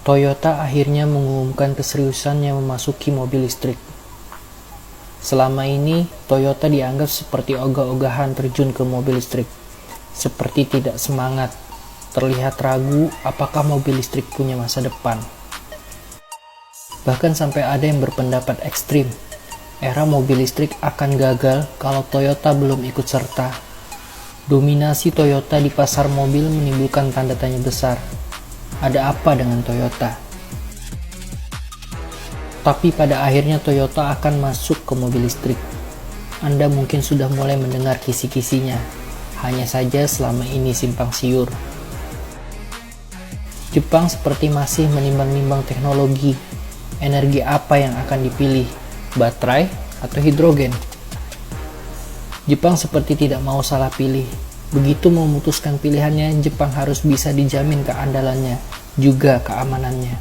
Toyota akhirnya mengumumkan keseriusannya memasuki mobil listrik. Selama ini, Toyota dianggap seperti ogah-ogahan terjun ke mobil listrik. Seperti tidak semangat, terlihat ragu apakah mobil listrik punya masa depan. Bahkan sampai ada yang berpendapat ekstrim, era mobil listrik akan gagal kalau Toyota belum ikut serta. Dominasi Toyota di pasar mobil menimbulkan tanda tanya besar. Ada apa dengan Toyota? Tapi pada akhirnya Toyota akan masuk ke mobil listrik. Anda mungkin sudah mulai mendengar kisi-kisinya, hanya saja selama ini simpang siur. Jepang seperti masih menimbang-nimbang teknologi. Energi apa yang akan dipilih, baterai atau hidrogen? Jepang seperti tidak mau salah pilih. Begitu memutuskan pilihannya, Jepang harus bisa dijamin keandalannya, juga keamanannya.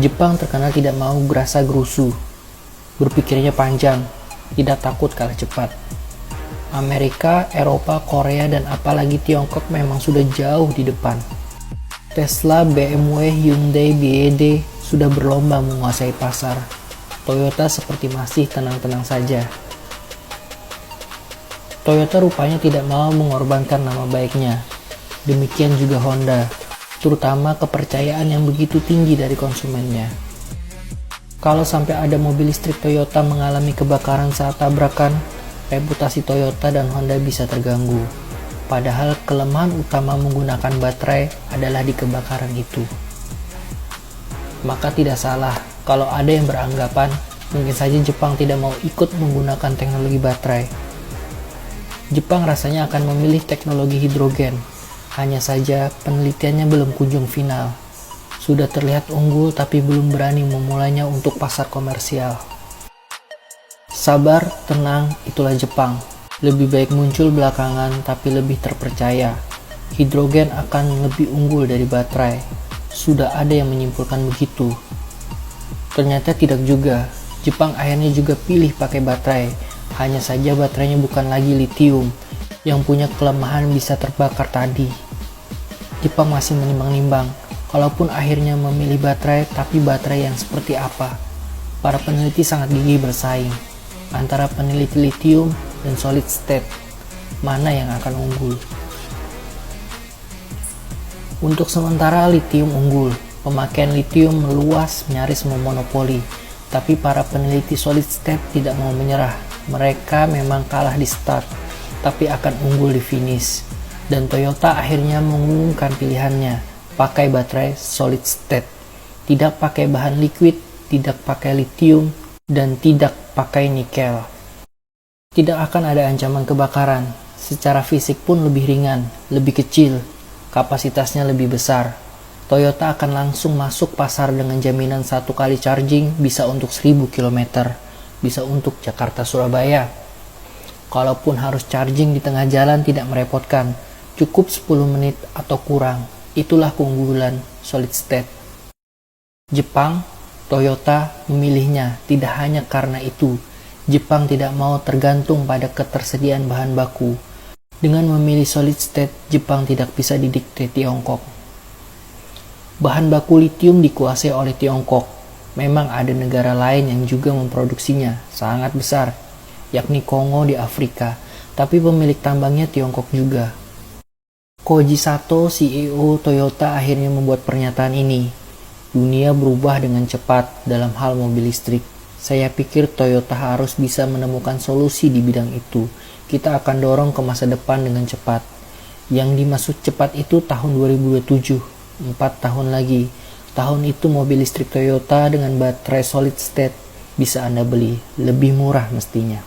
Jepang terkenal tidak mau gerasa gerusu, berpikirnya panjang, tidak takut kalah cepat. Amerika, Eropa, Korea, dan apalagi Tiongkok memang sudah jauh di depan. Tesla, BMW, Hyundai, BYD sudah berlomba menguasai pasar. Toyota seperti masih tenang-tenang saja. Toyota rupanya tidak mau mengorbankan nama baiknya. Demikian juga Honda, terutama kepercayaan yang begitu tinggi dari konsumennya. Kalau sampai ada mobil listrik Toyota mengalami kebakaran saat tabrakan, reputasi Toyota dan Honda bisa terganggu. Padahal kelemahan utama menggunakan baterai adalah di kebakaran itu. Maka tidak salah kalau ada yang beranggapan mungkin saja Jepang tidak mau ikut menggunakan teknologi baterai. Jepang rasanya akan memilih teknologi hidrogen, hanya saja penelitiannya belum kunjung final. Sudah terlihat unggul tapi belum berani memulainya untuk pasar komersial. Sabar, tenang, itulah Jepang. Lebih baik muncul belakangan tapi lebih terpercaya. Hidrogen akan lebih unggul dari baterai. Sudah ada yang menyimpulkan begitu. Ternyata tidak juga. Jepang akhirnya juga pilih pakai baterai. Hanya saja baterainya bukan lagi litium, yang punya kelemahan bisa terbakar tadi. Jepang masih menimbang-nimbang, kalaupun akhirnya memilih baterai, tapi baterai yang seperti apa? Para peneliti sangat gigih bersaing, antara peneliti litium dan solid state, mana yang akan unggul? Untuk sementara litium unggul, pemakaian litium meluas nyaris memonopoli, tapi para peneliti solid state tidak mau menyerah. Mereka memang kalah di start, tapi akan unggul di finish. Dan Toyota akhirnya mengumumkan pilihannya, pakai baterai solid state. Tidak pakai bahan liquid, tidak pakai lithium, dan tidak pakai nikel. Tidak akan ada ancaman kebakaran, secara fisik pun lebih ringan, lebih kecil, kapasitasnya lebih besar. Toyota akan langsung masuk pasar dengan jaminan 1 kali charging bisa untuk 1000 km. Bisa untuk Jakarta-Surabaya. Kalaupun harus charging di tengah jalan tidak merepotkan, cukup 10 menit atau kurang. Itulah keunggulan solid state. Jepang, Toyota memilihnya tidak hanya karena itu. Jepang tidak mau tergantung pada ketersediaan bahan baku. Dengan memilih solid state, Jepang tidak bisa didikte Tiongkok. Bahan baku litium dikuasai oleh Tiongkok. Memang ada negara lain yang juga memproduksinya, sangat besar, yakni Kongo di Afrika, tapi pemilik tambangnya Tiongkok juga. Koji Sato, CEO Toyota, akhirnya membuat pernyataan ini. Dunia berubah dengan cepat dalam hal mobil listrik. Saya pikir Toyota harus bisa menemukan solusi di bidang itu. Kita akan dorong ke masa depan dengan cepat. Yang dimaksud cepat itu tahun 2027, 4 tahun lagi. Tahun itu mobil listrik Toyota dengan baterai solid state bisa Anda beli, lebih murah mestinya.